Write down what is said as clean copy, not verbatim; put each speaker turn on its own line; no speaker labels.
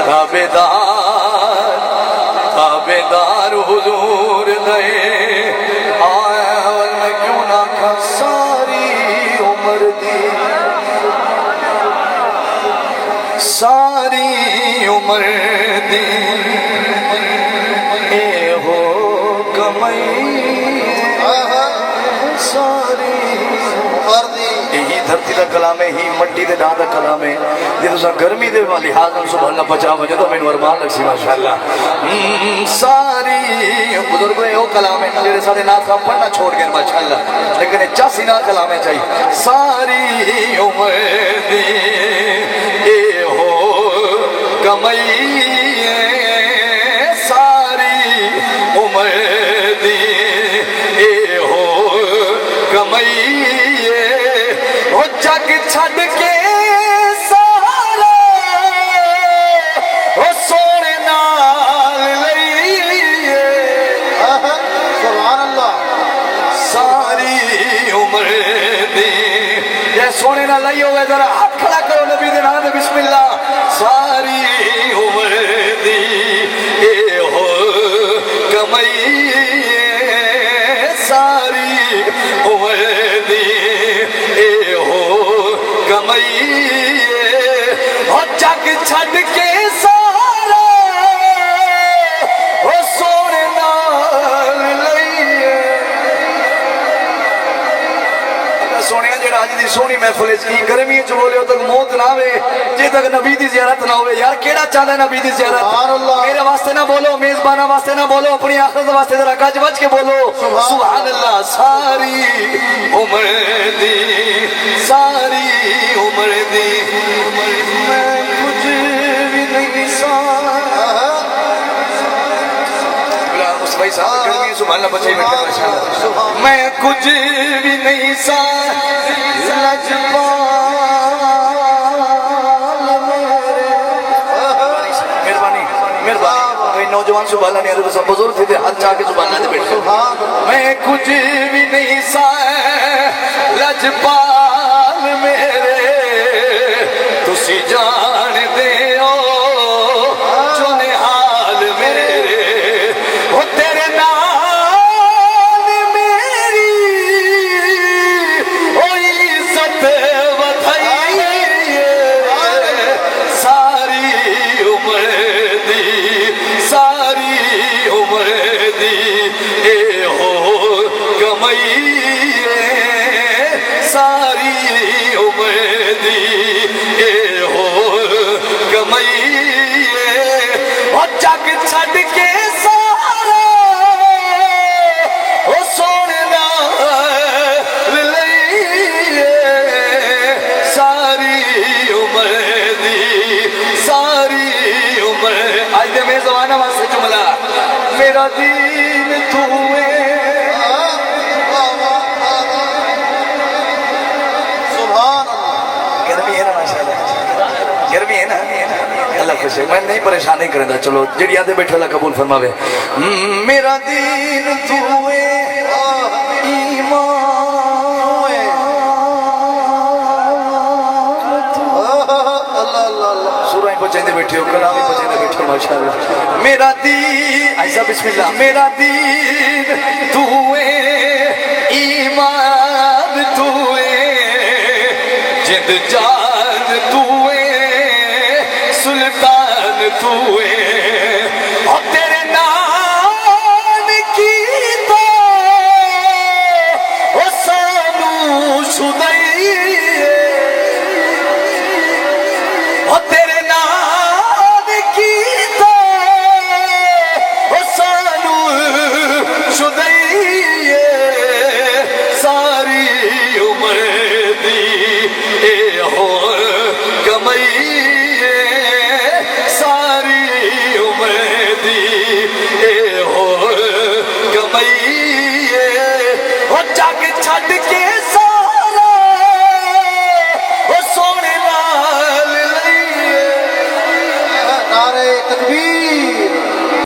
ताबेदार ताबेदार हुजूर दे आया मैं क्यों ना खा सारी उम्र दी सारी उम्र दी ए हो कमई सारी यही धरती का कलाम है, ही मट्टी के डां का कलाम है। जो गर्मी के लिहाज सुबह बचा वजे तो मैंने अरमान लग सी माशाअल्लाह। सारी बुजुर्ग वो कलाम है जो सारे नाथ का पढ़ना छोड़ गए माशाअल्लाह, लेकिन 84 ना कलाम है चाहिए। सारी उम्र दी ए हो कमई सारी उम्र दी ए हो कमई जग छड़ के सारे ओ सोने नाल लईए सुभान अल्लाह सारी उम्र दी ये सोने नाल लई होवे जरा हाथ खड़ा करो नबी दे नाम ते बिस्मिल्लाह। सारी उम्र दी ए हो कमई सारी उम्र दी कमई और जग छड़ के सारा ओ सोने नाल लईए सोने जेड़ा अज दी सोहनी महफिल की गर्मी च बोले तक मौत ना आवे जे तक नबी दी ज़ियारत ना होवे। यार केड़ा चाहता है नबी दी ज़ियारत? मेरे वास्ते ना बोलो, मेजबाना वास्ते ना बोलो, अपनी आखिरत वास्ते जरा गज बज के बोलो सुभान अल्लाह। सारी उम्र दी सारी उम्र दी मैं कुछ भी नहीं सा भाई साहब गर्मी सुभान अल्लाह बचे बैठे माशाअल्लाह। मैं कुछ भी नहीं सा मेहरबानी मेहरबानी नौजवान सुभान अल्लाह नहीं सब बुजुर्ग थे हाथ चाह के सुभान अल्लाह बैठे। मैं कुछ भी नहीं सा लजपाल मेरे तुसी जान दे ओ जो निहाल मेरे हो तेरे नाल मेरी ओ इज्जत वधाई सारी उम्र दी सारी उम्र दी ए हो कमई सारी उम्र दी ए हो कमई और जग छड़ के सारा ओ सोने नाल लईए सारी उम्र दी सारी उम्र। आज दे मेरे जमाना वास्ते जुमला मेरा दीन तू है गर्मी है ना अल्लाह खुश है मैं नहीं परेशान नहीं करेंदा। चलो जेड़ी आदे बैठे अल्लाह कबूल फरमावे। मेरा दीन तू है ईमान अल्लाह अल्लाह सूरह बचेंदे बैठे हो कलाम बचेंदे बैठे हो माशाअल्लाह। मेरा दीन ऐसा बिस्मिल्लाह मेरा दीन तू है ईमान तू है जिंद जान तू सुल्तान तू है और तेरे नाम की तो ओ सानू सुदई और तेरे नाम की तो ओ सानू सुदई सारी उम्र दी ए हो कमई कमई हो जग छड़ के